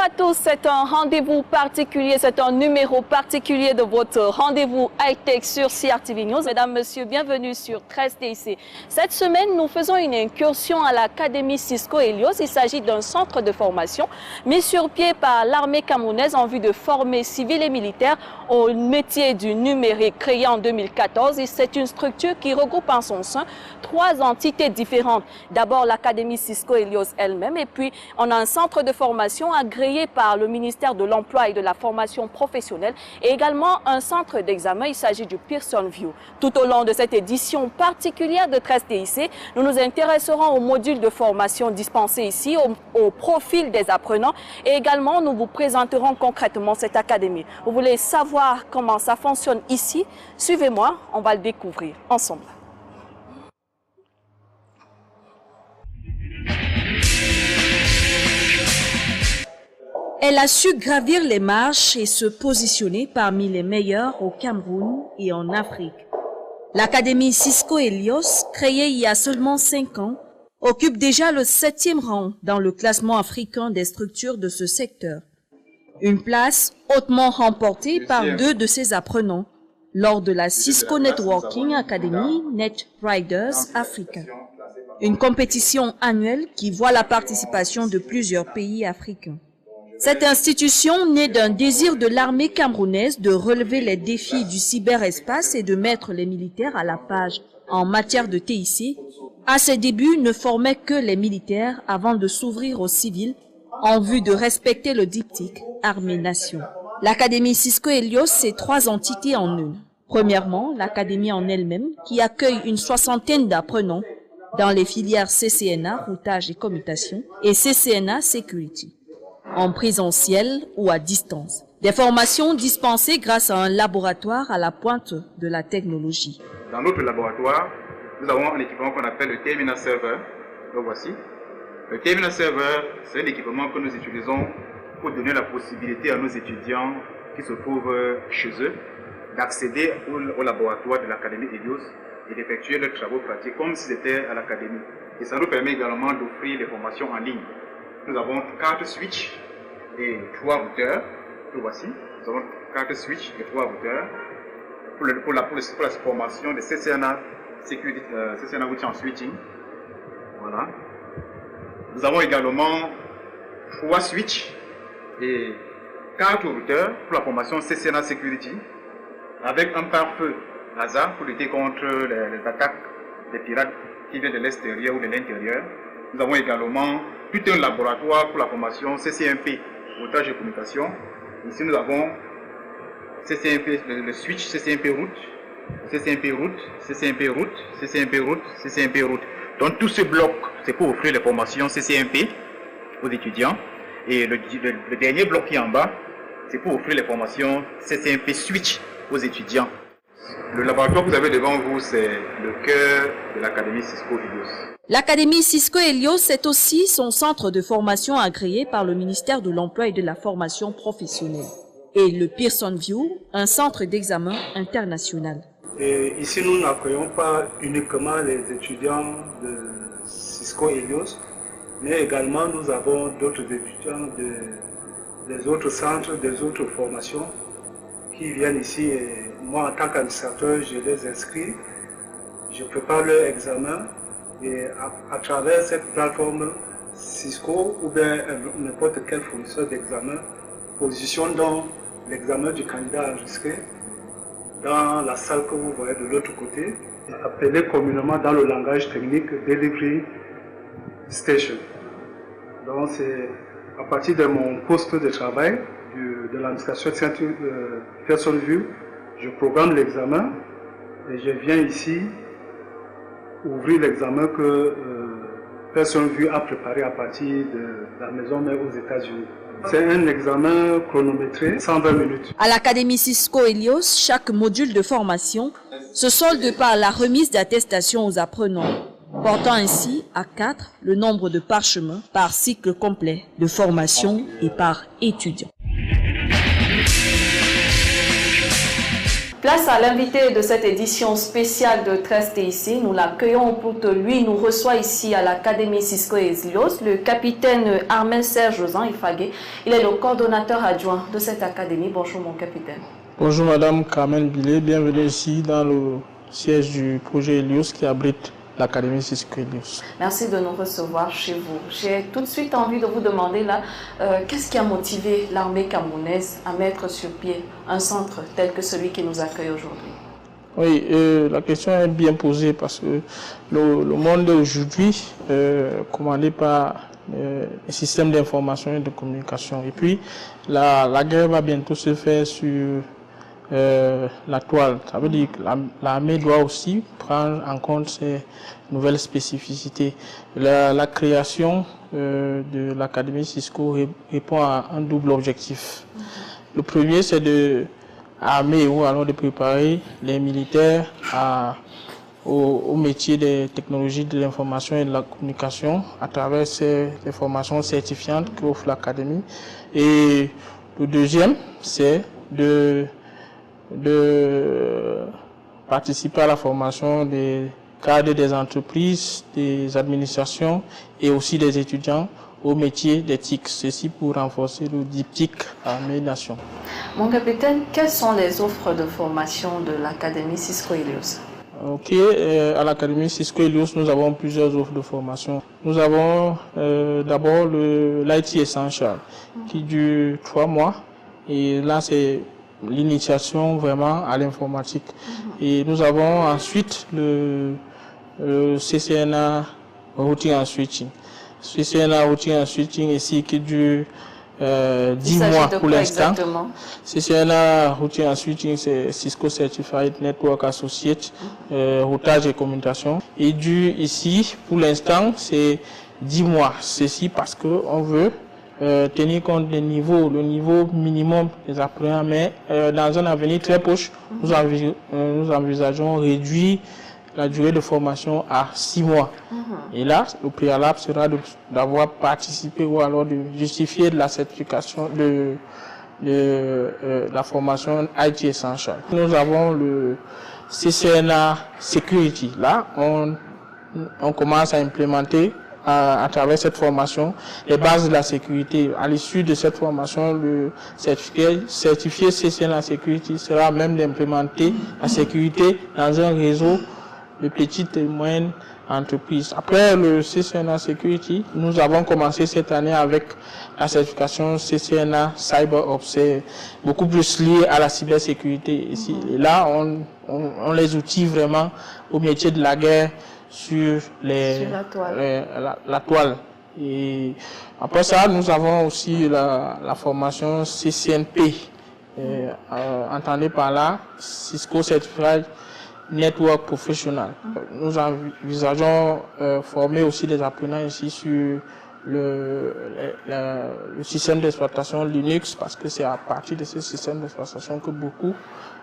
Bonjour à tous, c'est un rendez-vous particulier, c'est un numéro particulier de votre rendez-vous high-tech sur CRTV News. Mesdames, Messieurs, bienvenue sur 13TIC. Cette semaine, nous faisons une incursion à l'Académie Cisco Helios. Il s'agit d'un centre de formation mis sur pied par l'armée camerounaise en vue de former civils et militaires au métier du numérique. Créé en 2014, c'est une structure qui regroupe en son sein 3 entités différentes. D'abord, l'Académie Cisco Helios elle-même, et puis on a un centre de formation agréé par le ministère de l'Emploi et de la Formation professionnelle et également un centre d'examen. Il s'agit du Pearson VUE. Tout au long de cette édition particulière de 13TIC, nous nous intéresserons aux modules de formation dispensés ici, au profil des apprenants et également nous vous présenterons concrètement cette académie. Vous voulez savoir comment ça fonctionne ici? Suivez-moi, on va le découvrir ensemble. Elle a su gravir les marches et se positionner parmi les meilleurs au Cameroun et en Afrique. L'Académie Cisco Helios, créée il y a seulement 5 ans, occupe déjà le 7e rang dans le classement africain des structures de ce secteur. Une place hautement remportée par 2 de ses apprenants lors de la Cisco Networking Academy Net Riders Africa. Une compétition annuelle qui voit la participation de plusieurs pays africains. Cette institution, née d'un désir de l'armée camerounaise de relever les défis du cyberespace et de mettre les militaires à la page en matière de TIC, à ses débuts ne formait que les militaires avant de s'ouvrir aux civils en vue de respecter le diptyque Armée-Nation. L'Académie Cisco Helios, c'est 3 entités en une. Premièrement, l'Académie en elle-même, qui accueille une 60aine d'apprenants dans les filières CCNA, routage et commutation, et CCNA Security, en présentiel ou à distance. Des formations dispensées grâce à un laboratoire à la pointe de la technologie. Dans notre laboratoire, nous avons un équipement qu'on appelle le Terminal Server. Le voici. Le Terminal Server, c'est un équipement que nous utilisons pour donner la possibilité à nos étudiants qui se trouvent chez eux d'accéder au laboratoire de l'Académie Helios et d'effectuer leurs travaux pratiques comme si c'était à l'Académie. Et ça nous permet également d'offrir des formations en ligne. Nous avons 4 switches et 3 routeurs. Le voici. Nous avons 4 switches et 3 routeurs pour la formation de CCNA Security, CCNA Routing and Switching. Voilà. Nous avons également 3 switches et 4 routeurs pour la formation CCNA Security avec un pare-feu laser pour lutter contre les attaques des pirates qui viennent de l'extérieur ou de l'intérieur. Nous avons également tout un laboratoire pour la formation CCNP, routage et communication. Ici, nous avons CCNP, le switch CCNP route, CCNP route, CCNP route, CCNP route, CCNP route. Donc, tout ce bloc, c'est pour offrir les formations CCNP aux étudiants. Et le dernier bloc qui est en bas, c'est pour offrir les formations CCNP switch aux étudiants. Le laboratoire que vous avez devant vous, c'est le cœur de l'Académie Cisco Helios. L'Académie Cisco Helios, c'est aussi son centre de formation agréé par le ministère de l'Emploi et de la Formation professionnelle. Et le Pearson VUE, un centre d'examen international. Et ici, nous n'accueillons pas uniquement les étudiants de Cisco Helios, mais également nous avons d'autres étudiants des autres centres, des autres formations qui viennent ici. Et moi, en tant qu'administrateur, je les inscris, je prépare leur examen. Et à travers cette plateforme Cisco ou bien n'importe quel fournisseur d'examen, positionne donc l'examen du candidat enregistré dans la salle que vous voyez de l'autre côté, appelée communément dans le langage technique Delivery Station. Donc c'est à partir de mon poste de travail de l'administration Pearson VUE, je programme l'examen et je viens ici ouvrir l'examen que Pearson VUE a préparé à partir de la maison mère aux États-Unis. C'est un examen chronométré, 120 minutes. À l'Académie Cisco Helios, chaque module de formation se solde par la remise d'attestation aux apprenants, portant ainsi à 4 le nombre de parchemins par cycle complet de formation et par étudiant. Place à l'invité de cette édition spéciale de 13 TIC. Nous l'accueillons pour que lui nous reçoit ici à l'Académie Cisco Helios, le capitaine Armel Serge Ifagé. Il est le coordonnateur adjoint de cette académie. Bonjour mon capitaine. Bonjour Madame Carmen Billet, bienvenue ici dans le siège du projet Helios qui abrite l'Académie Cisco Helios. Merci de nous recevoir chez vous. J'ai tout de suite envie de vous demander là, qu'est-ce qui a motivé l'armée camerounaise à mettre sur pied un centre tel que celui qui nous accueille aujourd'hui? Oui, la question est bien posée parce que le monde aujourd'hui commandé par les systèmes d'information et de communication. Et puis, la guerre va bientôt se faire sur la toile. Ça veut dire que l'armée doit aussi prendre en compte ces nouvelles spécificités. La création de l'Académie Cisco répond à un double objectif. Le premier, c'est de armer ou alors de préparer les militaires au métier des technologies de l'information et de la communication à travers ces formations certifiantes qu'offre l'Académie. Et le deuxième, c'est de participer à la formation des cadres des entreprises, des administrations et aussi des étudiants au métier des TIC. Ceci pour renforcer le diptyque armée-nation. Mon capitaine, quelles sont les offres de formation de l'Académie Cisco Helios? Ok, à l'Académie Cisco Helios, nous avons plusieurs offres de formation. Nous avons d'abord l'IT Essential qui dure 3 mois et là c'est l'initiation vraiment à l'informatique. Et nous avons ensuite le CCNA Routing and Switching. CCNA Routing and Switching ici qui dure 10 mois pour l'instant. CCNA Routing and Switching, c'est Cisco Certified Network Associate, routage et communication. Et dure ici, pour l'instant, c'est 10 mois. Ceci parce qu'on veut tenir compte des niveaux, le niveau minimum des apprenants, mais dans un avenir très proche, nous envisageons réduire la durée de formation à 6 mois. Et là, le préalable sera d'avoir participé ou alors de justifier de la certification de la formation IT Essential. Nous avons le CCNA Security. Là, on commence à implémenter à travers cette formation les bases de la sécurité. À l'issue de cette formation, le certifié CCNA Security sera même d'implémenter la sécurité dans un réseau de petites et moyennes entreprises. Après le CCNA Security, nous avons commencé cette année avec la certification CCNA CyberOps. C'est beaucoup plus lié à la cybersécurité ici. Et là, on les outille vraiment au métier de la guerre sur la toile. Et après ça, nous avons aussi la formation CCNP. Entendez par là, Cisco Certified Network Professional. Nous envisageons former aussi des apprenants ici sur le système d'exploitation Linux parce que c'est à partir de ce système d'exploitation que beaucoup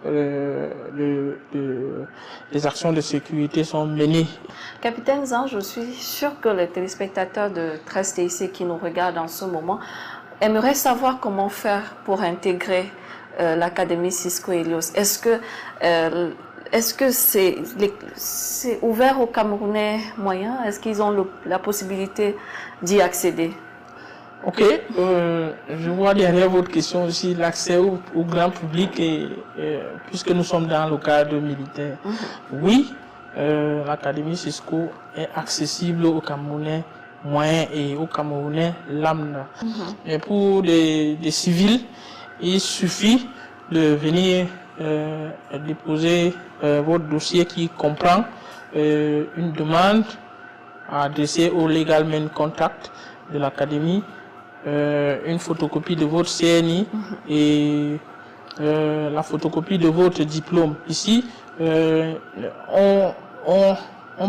les actions de sécurité sont menées. Capitaine Zan, je suis sûr que les téléspectateurs de 13 TIC qui nous regardent en ce moment aimeraient savoir comment faire pour intégrer l'Académie Cisco Helios. Est-ce que c'est ouvert aux Camerounais moyens? Est-ce qu'ils ont la possibilité d'y accéder? Ok, je vois derrière votre question aussi l'accès au grand public et puisque nous sommes dans le cadre militaire. Oui, l'Académie Cisco est accessible aux Camerounais moyens et aux Camerounais lambda. Mais pour des civils, il suffit de venir déposer votre dossier qui comprend une demande adressée au Legal Main Contact de l'Académie, une photocopie de votre CNI et la photocopie de votre diplôme. Ici, on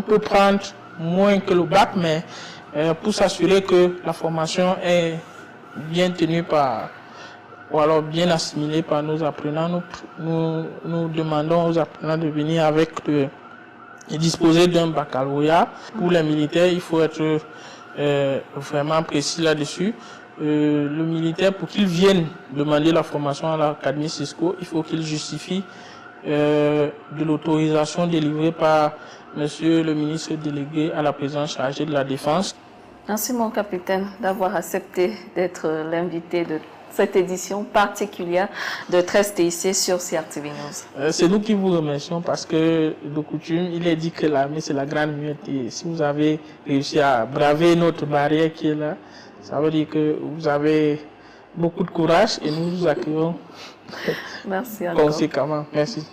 peut prendre moins que le bac, mais pour s'assurer que la formation est bien tenue ou alors bien assimilée par nos apprenants, nous demandons aux apprenants de venir et disposer d'un baccalauréat. Pour les militaires, il faut être vraiment précis là-dessus. Le militaire, pour qu'il vienne demander la formation à l'Académie Cisco, il faut qu'il justifie de l'autorisation délivrée par Monsieur le ministre délégué à la présidence chargée de la Défense. Merci mon capitaine d'avoir accepté d'être l'invité de cette édition particulière de 13 TIC sur CRTV News. C'est nous qui vous remercions parce que de coutume, il est dit que l'armée c'est la grande muette et si vous avez réussi à braver notre barrière qui est là, ça veut dire que vous avez beaucoup de courage et nous vous accueillons. Merci encore. Conséquemment. Merci.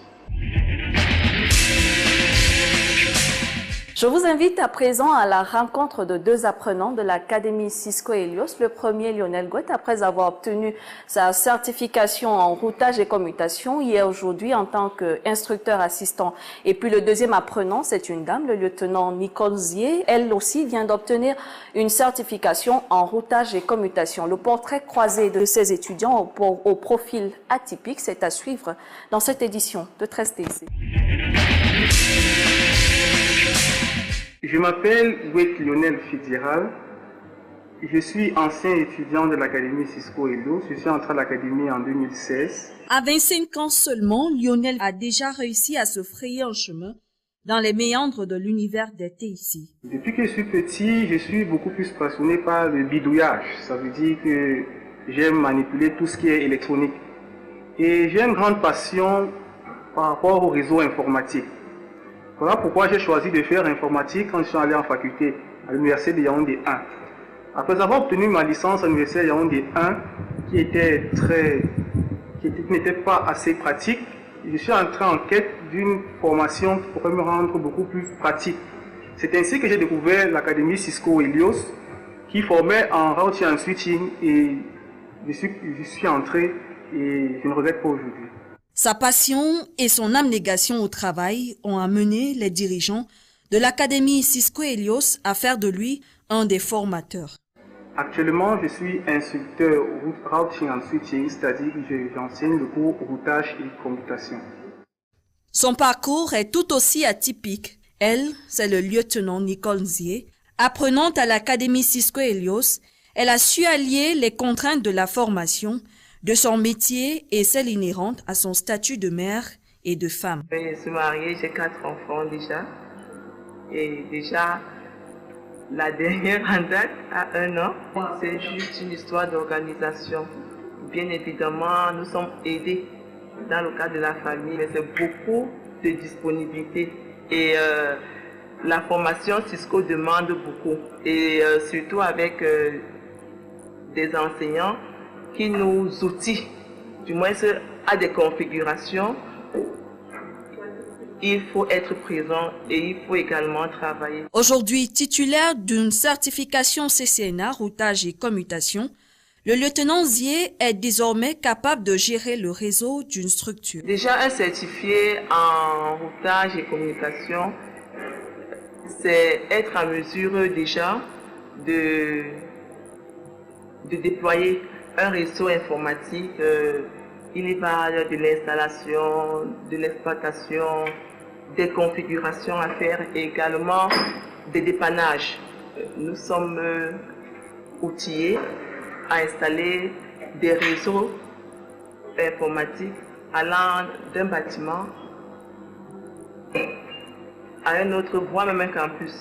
Je vous invite à présent à la rencontre de deux apprenants de l'Académie Cisco Helios. Le premier, Lionel Gouet, après avoir obtenu sa certification en routage et commutation, hier aujourd'hui en tant qu'instructeur assistant. Et puis le deuxième apprenant, c'est une dame, le lieutenant Nicole Zier. Elle aussi vient d'obtenir une certification en routage et commutation. Le portrait croisé de ces étudiants au profil atypique, c'est à suivre dans cette édition de 13 TIC. Je m'appelle Gouet Lionel Fitzgerald. Je suis ancien étudiant de l'Académie Cisco Helios. Je suis entré à l'Académie en 2016. À 25 ans seulement, Lionel a déjà réussi à se frayer un chemin dans les méandres de l'univers des TIC. Depuis que je suis petit, je suis beaucoup plus passionné par le bidouillage. Ça veut dire que j'aime manipuler tout ce qui est électronique. Et j'ai une grande passion par rapport au réseau informatique. Voilà pourquoi j'ai choisi de faire informatique quand je suis allé en faculté à l'université de Yaoundé 1. Après avoir obtenu ma licence à l'université de Yaoundé 1, qui n'était pas assez pratique, je suis entré en quête d'une formation qui pourrait me rendre beaucoup plus pratique. C'est ainsi que j'ai découvert l'Académie Cisco Helios, qui formait en routing and switching, et je suis entré et je ne regrette pas aujourd'hui. Sa passion et son abnégation au travail ont amené les dirigeants de l'Académie Cisco Helios à faire de lui un des formateurs. Actuellement, je suis instructeur routing and switching, c'est-à-dire que j'enseigne le cours routage et commutation. Son parcours est tout aussi atypique. Elle, c'est le lieutenant Nicole Zier. Apprenante à l'Académie Cisco Helios, elle a su allier les contraintes de la formation, de son métier et celles inhérentes à son statut de mère et de femme. Je suis mariée, j'ai 4 enfants déjà. Et déjà, la dernière en date a 1 an. C'est juste une histoire d'organisation. Bien évidemment, nous sommes aidés dans le cadre de la famille, mais c'est beaucoup de disponibilité. Et la formation Cisco demande beaucoup. Et surtout avec des enseignants qui nous outillent, du moins à des configurations, il faut être présent et il faut également travailler. Aujourd'hui titulaire d'une certification CCNA, routage et commutation, le lieutenant Zier est désormais capable de gérer le réseau d'une structure. Déjà un certifié en routage et communication, c'est être en mesure déjà de déployer un réseau informatique. Il y va de l'installation, de l'exploitation, des configurations à faire et également des dépannages. Nous sommes outillés à installer des réseaux informatiques allant d'un bâtiment à un autre, voire même un campus.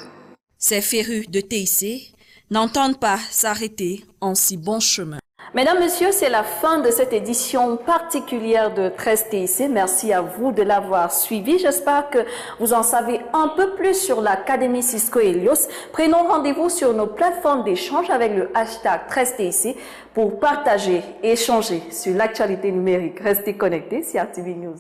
Ces férus de TIC n'entendent pas s'arrêter en si bon chemin. Mesdames, Messieurs, c'est la fin de cette édition particulière de 13 TIC. Merci à vous de l'avoir suivi. J'espère que vous en savez un peu plus sur l'Académie Cisco Helios. Prenons rendez-vous sur nos plateformes d'échange avec le hashtag 13 TIC pour partager et échanger sur l'actualité numérique. Restez connectés sur CRTV News.